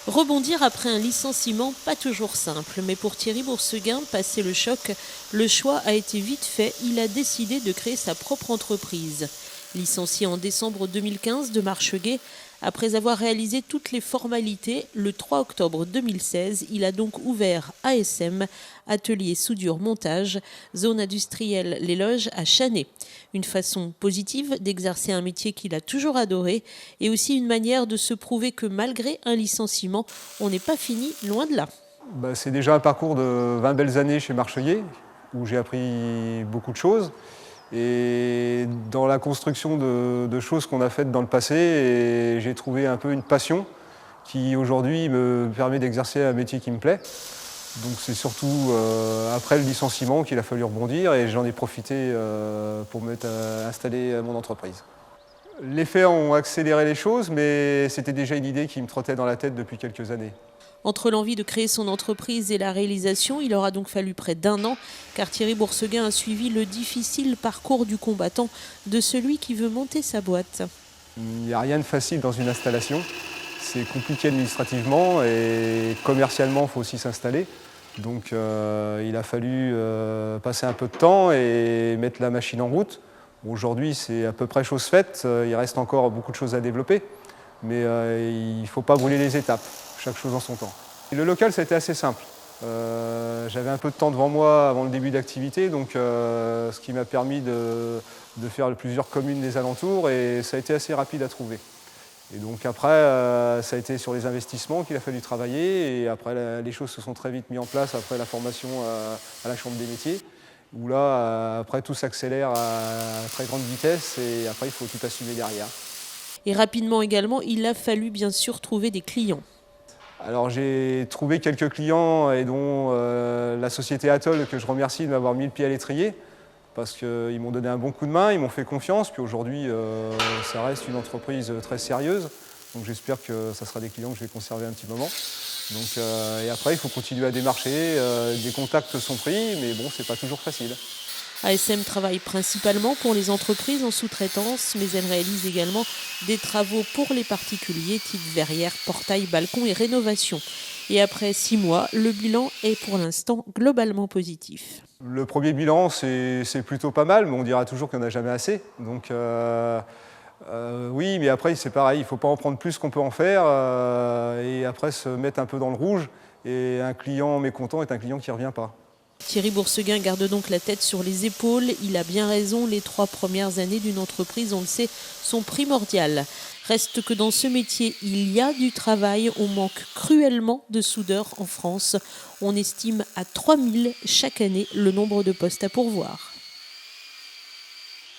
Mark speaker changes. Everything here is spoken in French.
Speaker 1: Rebondir après un licenciement, pas toujours simple, mais pour Thierry Bourseguin, passé le choc, le choix a été vite fait, il a décidé de créer sa propre entreprise. Licencié en décembre 2015 de Marcheguet, après avoir réalisé toutes les formalités, le 3 octobre 2016, il a donc ouvert ASM, atelier soudure montage, zone industrielle Les Loges à Chanay. Une façon positive d'exercer un métier qu'il a toujours adoré et aussi une manière de se prouver que malgré un licenciement, on n'est pas fini, loin de là.
Speaker 2: C'est déjà un parcours de 20 belles années chez Marcheguet, où j'ai appris beaucoup de choses. Et dans la construction de choses qu'on a faites dans le passé, j'ai trouvé un peu une passion qui aujourd'hui me permet d'exercer un métier qui me plaît. Donc c'est surtout après le licenciement qu'il a fallu rebondir et j'en ai profité pour installer mon entreprise. Les faits ont accéléré les choses, mais c'était déjà une idée qui me trottait dans la tête depuis quelques années.
Speaker 1: Entre l'envie de créer son entreprise et la réalisation, il aura donc fallu près d'1 an, car Thierry Bourseguin a suivi le difficile parcours du combattant, de celui qui veut monter sa boîte.
Speaker 2: Il n'y a rien de facile dans une installation. C'est compliqué administrativement et commercialement, il faut aussi s'installer. Donc il a fallu passer un peu de temps et mettre la machine en route. Aujourd'hui, c'est à peu près chose faite. Il reste encore beaucoup de choses à développer, mais il ne faut pas brûler les étapes, chaque chose en son temps. Et le local, ça a été assez simple. J'avais un peu de temps devant moi avant le début d'activité, donc ce qui m'a permis de faire plusieurs communes des alentours et ça a été assez rapide à trouver. Et donc après, ça a été sur les investissements qu'il a fallu travailler et après les choses se sont très vite mises en place après la formation à la Chambre des métiers, où là, après tout s'accélère à très grande vitesse et après il faut tout assumer derrière.
Speaker 1: Et rapidement également, il a fallu bien sûr trouver des clients.
Speaker 2: Alors j'ai trouvé quelques clients et dont la société Atoll, que je remercie de m'avoir mis le pied à l'étrier, parce qu'ils m'ont donné un bon coup de main, ils m'ont fait confiance, puis aujourd'hui ça reste une entreprise très sérieuse, donc j'espère que ça sera des clients que je vais conserver un petit moment. Donc, et après il faut continuer à démarcher, des contacts sont pris, mais bon c'est pas toujours facile.
Speaker 1: ASM travaille principalement pour les entreprises en sous-traitance, mais elle réalise également des travaux pour les particuliers, type verrière, portail, balcon et rénovation. Et après 6 mois, le bilan est pour l'instant globalement positif.
Speaker 2: Le premier bilan, c'est plutôt pas mal, mais on dira toujours qu'il n'y en a jamais assez. Donc oui, mais après c'est pareil, il ne faut pas en prendre plus qu'on peut en faire et après se mettre un peu dans le rouge. Et un client mécontent est un client qui ne revient pas.
Speaker 1: Thierry Bourseguin garde donc la tête sur les épaules. Il a bien raison, les 3 premières années d'une entreprise, on le sait, sont primordiales. Reste que dans ce métier, il y a du travail. On manque cruellement de soudeurs en France. On estime à 3000 chaque année le nombre de postes à pourvoir.